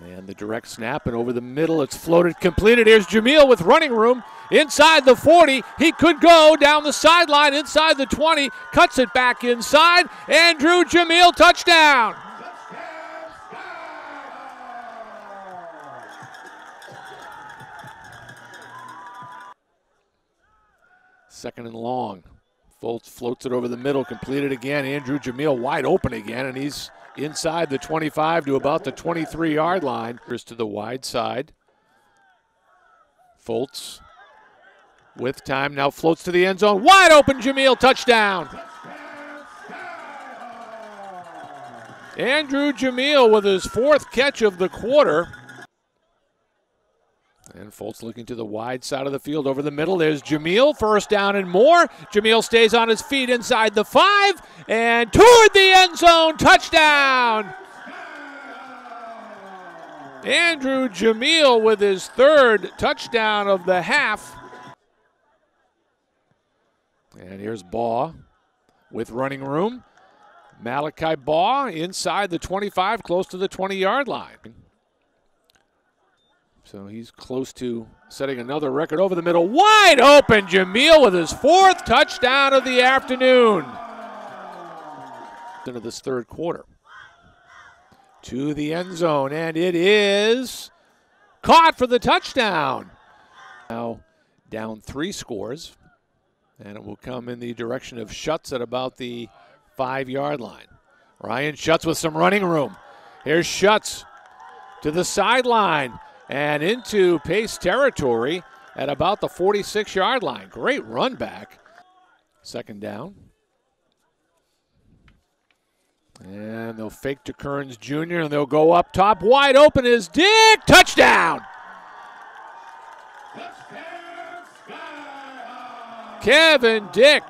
And the direct snap, and over the middle, it's floated, completed. Here's Jamil with running room inside the 40. He could go down the sideline inside the 20, cuts it back inside. Andrew Jamil, touchdown. Second and long. Foltz floats it over the middle, completed again. Andrew Jamil wide open again, and he's inside the 25 to about the 23-yard line. Here's to the wide side. Foltz with time now floats to the end zone. Wide open, Jamil, touchdown. Andrew Jamil with his 4th catch of the quarter. And Foltz looking to the wide side of the field over the middle. There's Jamil, first down and more. Jamil stays on his feet inside the 5 and toward the end zone, touchdown. Andrew Jamil with his 3rd touchdown of the half. And here's Baugh with running room. Malachi Baugh inside the 25, close to the 20-yard line. So he's close to setting another record over the middle. Wide open, Jamil with his 4th touchdown of the afternoon. Into this 3rd quarter. To the end zone, and it is caught for the touchdown. Now down 3 scores, and it will come in the direction of Schutz at about the 5-yard line. Ryan Schutz with some running room. Here's Schutz to the sideline and into Pace territory at about the 46-yard line. Great run back. 2nd down. And they'll fake to Kearns Jr. and they'll go up top. Wide open is Dick. Touchdown! Kevin Dick.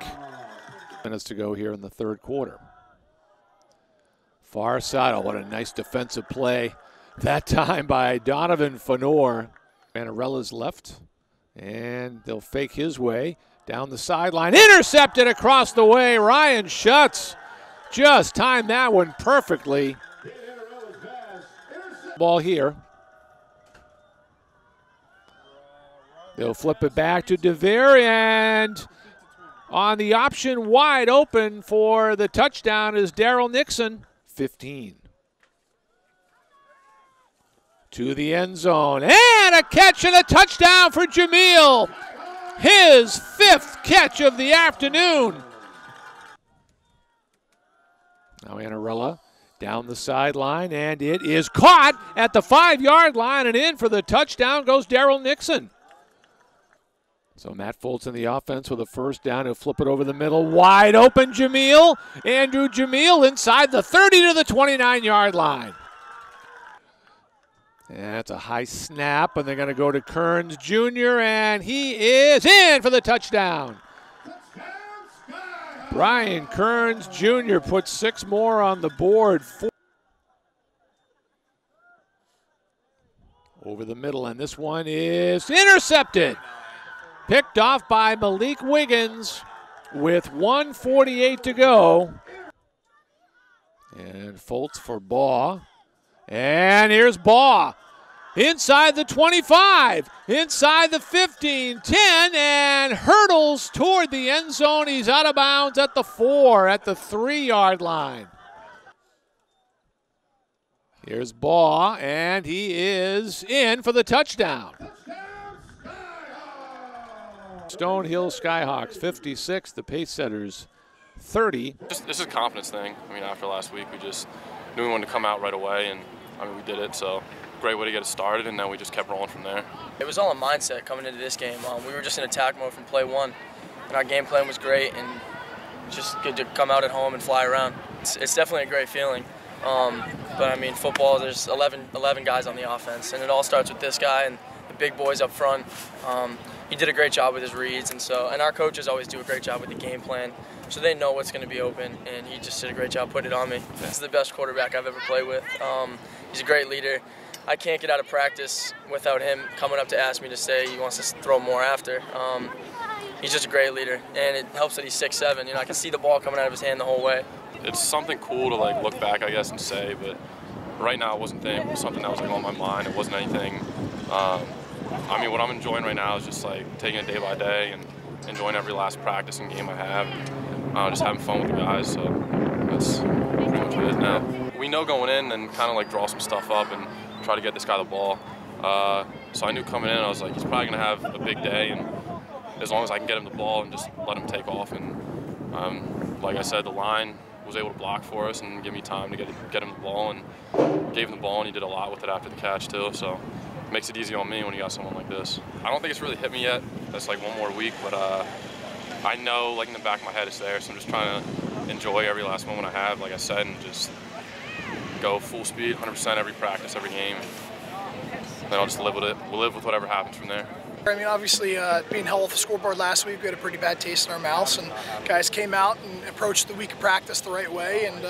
Minutes to go here in the 3rd quarter. Far side. Oh, what a nice defensive play. That time by Donovan Fenor. Manerella's left, and they'll fake his way down the sideline. Intercepted across the way. Ryan Schutz just timed that one perfectly. Ball here. They'll flip it back to DeVere, and on the option wide open for the touchdown is Darrell Nixon. 15. To the end zone, and a catch and a touchdown for Jamil. His 5th catch of the afternoon. Now Annarella down the sideline, and it is caught at the 5-yard line, and in for the touchdown goes Darrell Nixon. So Matt Foltz in the offense with a 1st down. He'll flip it over the middle. Wide open, Jamil. Andrew Jamil inside the 30 to the 29-yard line. That's a high snap, and they're going to go to Kearns Jr., and he is in for the touchdown. Brian Kearns Jr. puts 6 more on the board. Over the middle, and this one is intercepted. Picked off by Malik Wiggins with 1:48 to go. And Foltz for Baugh. And here's Baugh. Inside the 25, inside the 15, 10, and hurdles toward the end zone. He's out of bounds at the 4, at the 3-yard line. Here's Baugh, and he is in for the touchdown. Stonehill Skyhawks 56, the Pace Setters 30. This is a confidence thing. I mean, after last week, we just knew we wanted to come out right away, and I mean, we did it. So great way to get it started, and then we just kept rolling from there. It was all a mindset coming into this game. We were just in attack mode from play 1, and our game plan was great, and just good to come out at home and fly around. It's definitely a great feeling. But I mean, football, there's 11 guys on the offense, and it all starts with this guy and the big boys up front. He did a great job with his reads, and our coaches always do a great job with the game plan, so they know what's going to be open, and he just did a great job putting it on me. This is the best quarterback I've ever played with. He's a great leader. I can't get out of practice without him coming up to ask me to stay. He wants to throw more after. He's just a great leader, and it helps that he's 6'7". You know, I can see the ball coming out of his hand the whole way. It's something cool to like look back, I guess, and say, but right now it wasn't something that was like on my mind. It wasn't anything. I mean, what I'm enjoying right now is just like taking it day by day and enjoying every last practice and game I have, and just having fun with the guys. So that's pretty much it now. We know going in and kind of like draw some stuff up and try to get this guy the ball. So I knew coming in, I was like, he's probably gonna have a big day, and as long as I can get him the ball and just let him take off. And like I said, the line was able to block for us and give me time to get him the ball, and gave him the ball, and he did a lot with it after the catch too. So it makes it easy on me when you got someone like this. I don't think it's really hit me yet. That's like one more week, but I know like in the back of my head it's there. So I'm just trying to enjoy every last moment I have, like I said, and just go full speed, 100% every practice, every game. And then I'll just live with it. We'll live with whatever happens from there. I mean, obviously, being held off the scoreboard last week, we had a pretty bad taste in our mouths, and guys came out and approached the week of practice the right way, and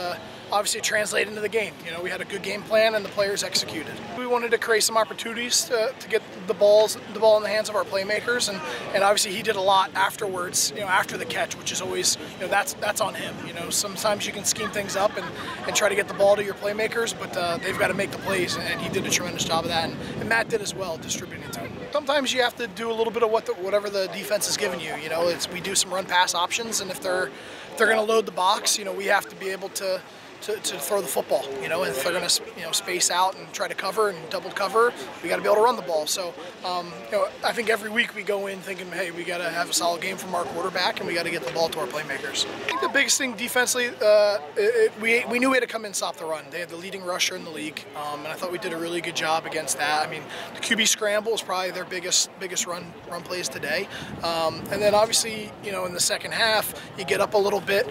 obviously it translated into the game. You know, we had a good game plan, and the players executed. We wanted to create some opportunities to get the ball in the hands of our playmakers, and obviously he did a lot afterwards. You know, after the catch, which is always, you know, that's on him. You know, sometimes you can scheme things up and try to get the ball to your playmakers, but they've got to make the plays, and he did a tremendous job of that, and Matt did as well, distributing it to him. Sometimes you have to do a little bit of whatever the defense is giving you. You know, we do some run pass options, and if they're going to load the box, you know, we have to be able to throw the football. You know, and if they're going to, you know, space out and try to cover and double cover, we got to be able to run the ball. So, you know, I think every week we go in thinking, hey, we got to have a solid game from our quarterback, and we got to get the ball to our playmakers. I think the biggest thing defensively, we knew we had to come in and stop the run. They had the leading rusher in the league, and I thought we did a really good job against that. I mean, the QB scramble is probably their biggest run plays today. And then obviously, you know, in the second half, you get up a little bit,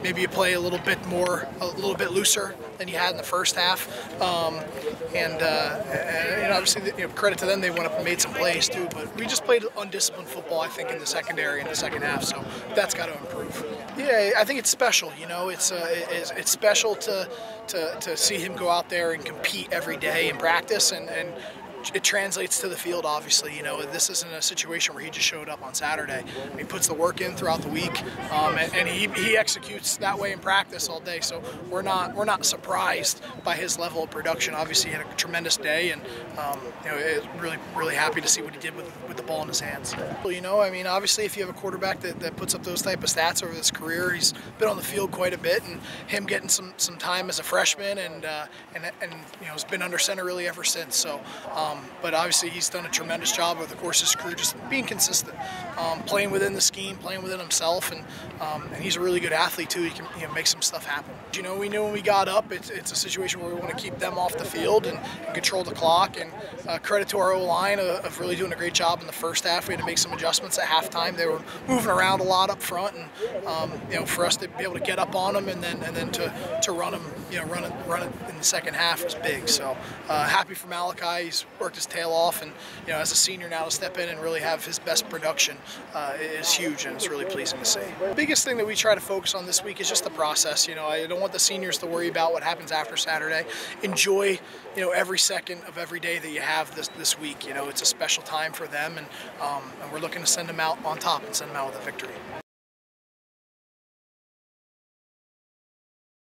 maybe you play a little bit looser than you had in the first half, and you know, obviously, you know, credit to them, they went up and made some plays too. But we just played undisciplined football, I think, in the secondary in the second half. So that's got to improve. Yeah, I think it's special. You know, it's special to see him go out there and compete every day in practice, and it translates to the field, obviously. You know, this isn't a situation where he just showed up on Saturday. He puts the work in throughout the week, and he executes that way in practice all day. So we're not surprised by his level of production. Obviously, he had a tremendous day, and you know, really happy to see what he did with the ball in his hands. You know, I mean, obviously, if you have a quarterback that puts up those type of stats over his career, he's been on the field quite a bit, and him getting some time as a freshman, and you know, has been under center really ever since. So. But obviously he's done a tremendous job over the course of his career, just being consistent, playing within the scheme, playing within himself, and he's a really good athlete too. He can, you know, make some stuff happen. You know, we knew when we got up, it's a situation where we want to keep them off the field and control the clock. And credit to our O-line of really doing a great job in the first half. We had to make some adjustments at halftime. They were moving around a lot up front, and you know, for us to be able to get up on them and then to run them, you know, run it in the second half was big. So happy for Malachi. He's worked his tail off, and you know, as a senior now to step in and really have his best production is huge, and it's really pleasing to see. The biggest thing that we try to focus on this week is just the process. You know, I don't want the seniors to worry about what happens after Saturday. Enjoy, you know, every second of every day that you have this week. You know, it's a special time for them, and we're looking to send them out on top and send them out with a victory.